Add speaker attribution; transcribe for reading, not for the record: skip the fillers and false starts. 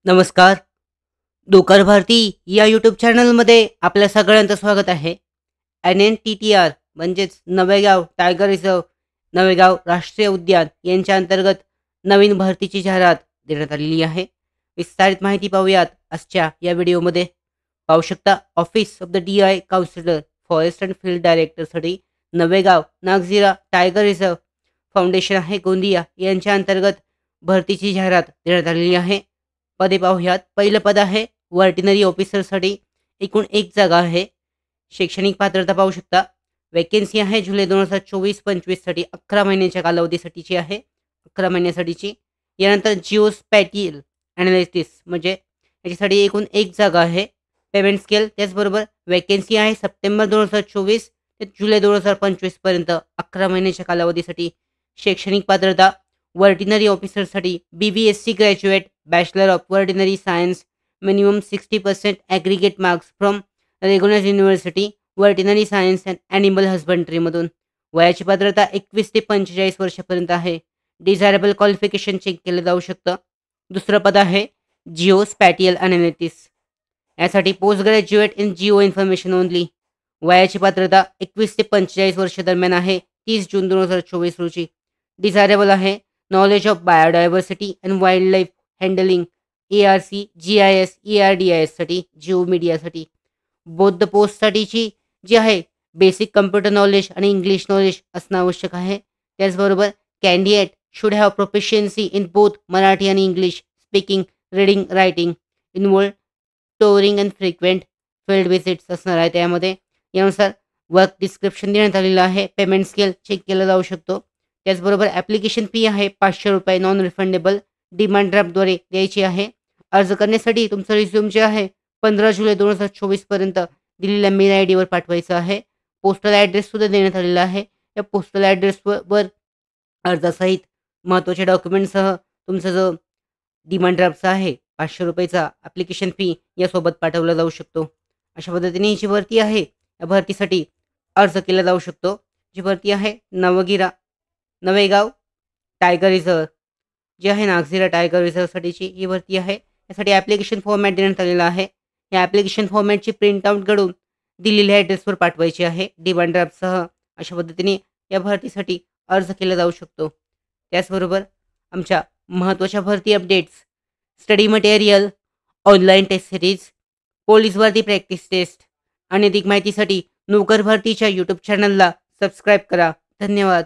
Speaker 1: नमस्कार. डोकर भारती या यूट्यूब चॅनलमध्ये आपल्या सगळ्यांचं स्वागत आहे. NNTTR म्हणजेच नवेगाव टायगर रिझर्व, नवेगाव राष्ट्रीय उद्यान यांच्या अंतर्गत नवीन भरतीची जाहिरात देण्यात आलेली आहे. विस्तारित माहिती पाहूयात आजच्या या व्हिडिओमध्ये. पाहू शकता office of the DI councillor forest and field डायरेक्टरसाठी Navegaon Nagzira tiger reserve foundation आहे गोंदिया यांच्या अंतर्गत भरतीची जाहिरात देण्यात आलेली आहे. पदे पाहूयात. पहिलं पद आहे वर्टिनरी ऑफिसरसाठी. एकूण एक जागा आहे. शैक्षणिक पात्रता पाहू शकता. वॅकेन्सी आहे जुलै 2024-25 साठी 11 महिन्याच्या कालावधीसाठीची आहे. 11 महिन्यासाठीची. यानंतर जिओ स्पॅटियल ॲनालिस्टिस म्हणजे याच्यासाठी एकूण एक जागा आहे. पेमेंट स्केल त्याचबरोबर वॅकेन्सी आहे सप्टेंबर 2024 ते जुलै 2025 पर्यंत 11 महिन्याच्या कालावधीसाठी. शैक्षणिक पात्रता वर्टिनरी ऑफिसरसाठी BVSC graduate, bachelor of veterinary science, minimum 60% aggregate marks from regular university, veterinary science and animal हजबंड्रीमधून. वयाची पात्रता 21 ते 45 वर्षापर्यंत आहे. डिझायरेबल क्वालिफिकेशन चेक केलं जाऊ शकतं. दुसरं पद आहे जिओ स्पॅटियल ॲनालिटिस. यासाठी post graduate in Jio information only. वयाची पात्रता 21 ते 45 वर्ष दरम्यान आहे. 30 जून 2024 रोजी. डिझायरेबल आहे knowledge of biodiversity and wild life handling, ARC, GIS, ARDIS साठी, जिओ मीडियासाठी. बौद्ध पोस्टसाठीची जी आहे बेसिक कम्प्युटर नॉलेज आणि इंग्लिश नॉलेज असणं आवश्यक आहे. त्याचबरोबर candidate should have proficiency in both Marathi आणि English speaking, reading, writing. Involve touring and frequent field visits असणार आहे त्यामध्ये. यानुसार वर्क डिस्क्रिप्शन देण्यात आलेलं आहे. पेमेंट स्केल चेक केला जाऊ शकतो. त्याचबरोबर ॲप्लिकेशन फी आहे ₹500 नॉन रिफंडेबल. डिमांड ड्राफ्टद्वारे द्यायची आहे. अर्ज करण्यासाठी तुमचं रिझ्यूम जे आहे 15 जुलै 2024 पर्यंत दिलेल्या मेल ID वर पाठवायचं आहे. पोस्टल ॲड्रेससुद्धा देण्यात आलेला आहे. या पोस्टल ॲड्रेसवर अर्जासहित महत्त्वाच्या डॉक्युमेंटसह तुमचा जो डिमांड ड्राफ्टचा आहे ₹500 ॲप्लिकेशन फी यासोबत पाठवला जाऊ शकतो. अशा पद्धतीने ही जी भरती आहे या भरतीसाठी अर्ज केला जाऊ शकतो. जी भरती आहे नवेगाव टायगर रिझर्व जी आहे नागझिरा टायगर रिझर्वसाठीची ही भरती आहे. यासाठी ॲप्लिकेशन फॉर्मॅट देण्यात आलेला आहे. या ॲप्लिकेशन फॉर्मॅटची प्रिंटआउट काढून दिलेल्या ॲड्रेसवर पाठवायची आहे डिमांड ड्राफ्टसह. अशा पद्धतीने या भरतीसाठी अर्ज केला जाऊ शकतो. त्याचबरोबर आमच्या महत्त्वाच्या भरती updates, study material, online test series, police भरती प्रॅक्टिस टेस्ट आणि अधिक माहितीसाठी नोकर भरतीच्या यूट्यूब चॅनलला सबस्क्राईब करा. धन्यवाद.